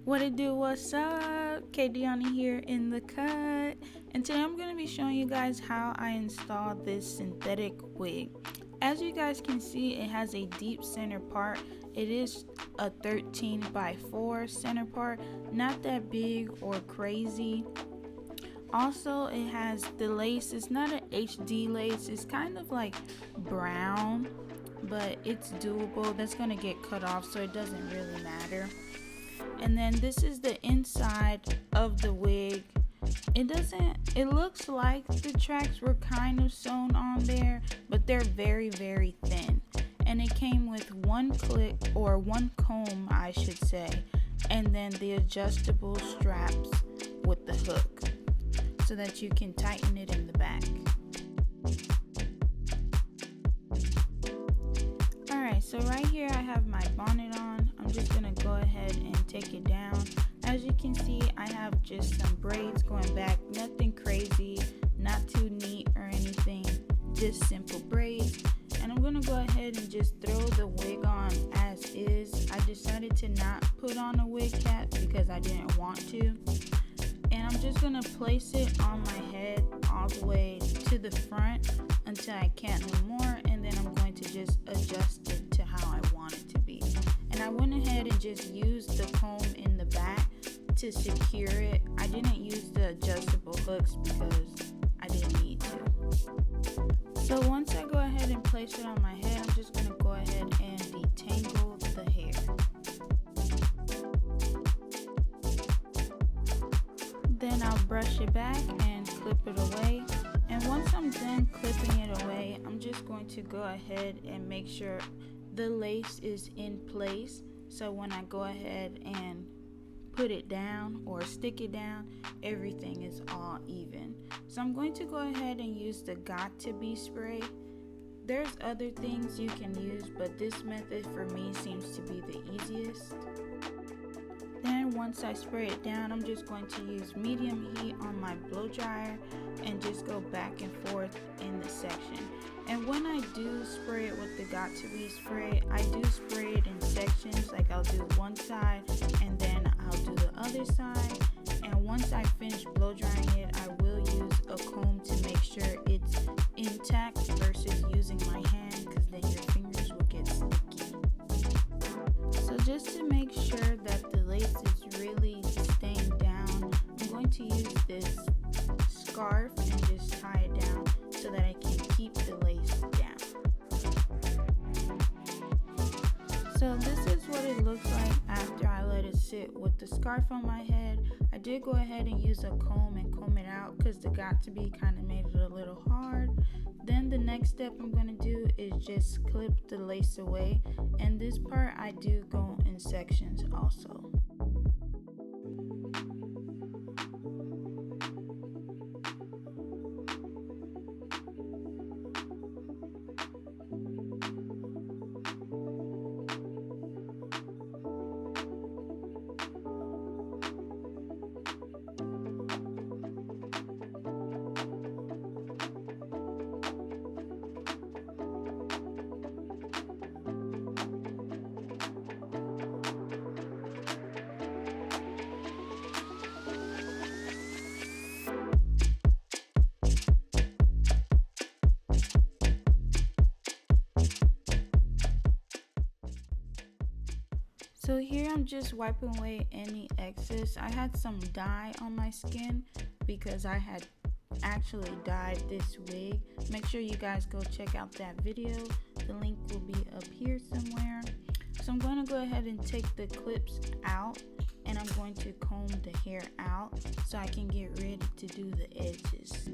What it do, what's up? KDiani here in the cut, and today I'm going to be showing you guys how I installed this synthetic wig. As you guys can see, it has a deep center part. It is a 13x4 center part, not that big or crazy. Also, it has the lace. It's not an HD lace, it's kind of like brown, but it's doable. That's going to get cut off, so it doesn't really matter. And then this is the inside of the wig. It looks like the tracks were kind of sewn on there, but they're very, very thin. And it came with one clip, or one comb I should say, and then the adjustable straps with the hook so that you can tighten it in the back. Alright, so right here I have my bonnet on. I'm just gonna go ahead and take it down. As you can see, I have just some braids going back, nothing crazy, not too neat or anything, just simple braids. And I'm gonna go ahead and just throw the wig on as is. I decided to not put on a wig cap because I didn't want to. And I'm just gonna place it on my head all the way to the front until I can't no more, and then I'm going to just adjust it to how I want it to be. And I went ahead and just used the comb in the back to secure it. I didn't use the adjustable hooks because I didn't need to. So once I go ahead and place it on my head, I'm just gonna go ahead and detangle the hair. Then I'll brush it back and clip it away. And once I'm done clipping it away, I'm just going to go ahead and make sure the lace is in place. So when I go ahead and put it down or stick it down, everything is all even. So I'm going to go ahead and use the Got To Be spray. There's other things you can use, but this method for me seems to be the easiest. Then once I spray it down, I'm just going to use medium heat on my blow dryer and just go back and forth in the section. And when I do spray it with the Got To Be spray, I do spray it in sections. Like I'll do one side and then I'll do the other side. And once I finish blow drying it, I will use a comb to make sure it's intact versus using my hand, because then your fingers will get sticky. So just to make sure that the lace is really staying down, I'm going to use this scarf and just tie it down so that I can keep the lace down. So this is what it looks like after I let it sit with the scarf on my head. I did go ahead and use a comb and comb it out because the Got To Be kind of made it a little hard. Then the next step I'm going to do is just clip the lace away, and this part I do go in sections also. So here I'm just wiping away any excess. I had some dye on my skin because I had actually dyed this wig. Make sure you guys go check out that video. The link will be up here somewhere. So I'm going to go ahead and take the clips out, and I'm going to comb the hair out so I can get ready to do the edges.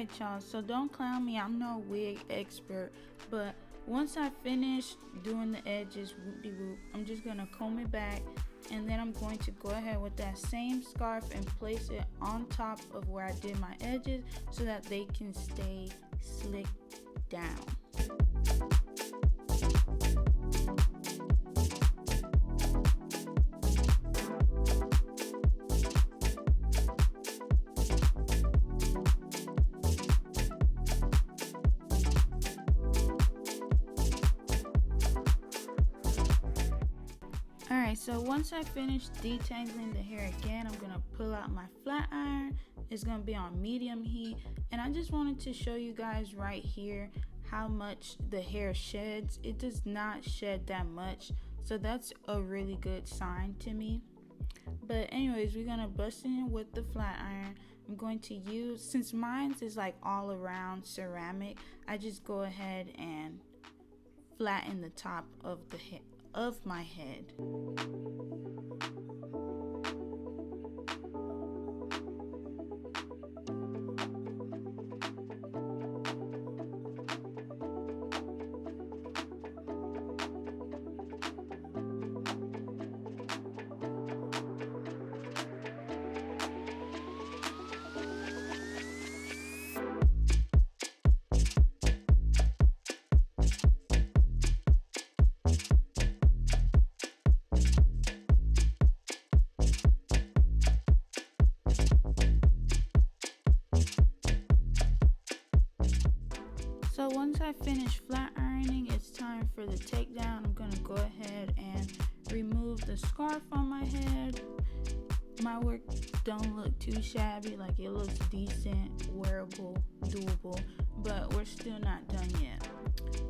Alright y'all, so don't clown me, I'm no wig expert, but once I finish doing the edges, whoop-de-whoop, I'm just going to comb it back, and then I'm going to go ahead with that same scarf and place it on top of where I did my edges so that they can stay slicked down. Alright, so once I finish detangling the hair again, I'm going to pull out my flat iron. It's going to be on medium heat, and I just wanted to show you guys right here how much the hair sheds. It does not shed that much, so that's a really good sign to me. But anyways, we're going to bust it in with the flat iron. I'm going to use, since mine is like all around ceramic, I just go ahead and flatten the top of the head of my head. So once I finish flat ironing, it's time for the takedown. I'm gonna go ahead and remove the scarf on my head. My work don't look too shabby, like it looks decent, wearable, doable, but we're still not done yet.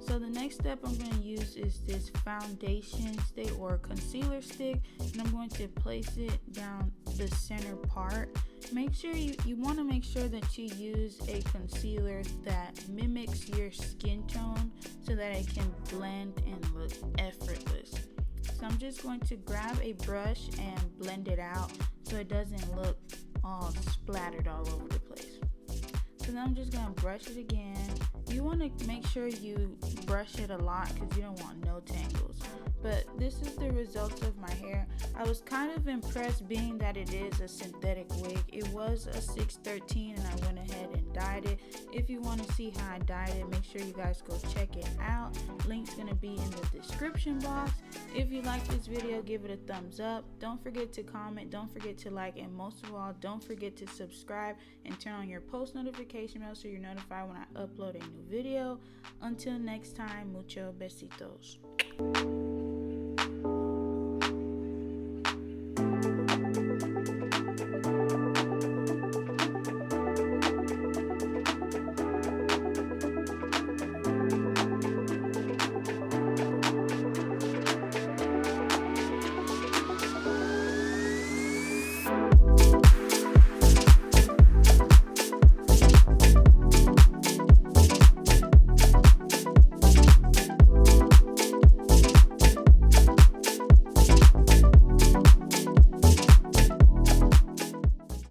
So the next step I'm going to use is this foundation stick or concealer stick, and I'm going to place it down the center part. Make sure you want to make sure that you use a concealer that mimics your skin tone so that it can blend and look effortless. So I'm just going to grab a brush and blend it out so it doesn't look all splattered all over the place. So then I'm just going to brush it again. You want to make sure you brush it a lot because you don't want no tangles. But this is the results of my hair. I was kind of impressed being that it is a synthetic wig. It was a 613 and I went ahead and dyed it. If you want to see how I dyed it, make sure you guys go check it out. Link's going to be in the description box. If you like this video, give it a thumbs up. Don't forget to comment, don't forget to like, and most of all, don't forget to subscribe and turn on your post notification bell so you're notified when I upload a new video. Until next time, mucho besitos.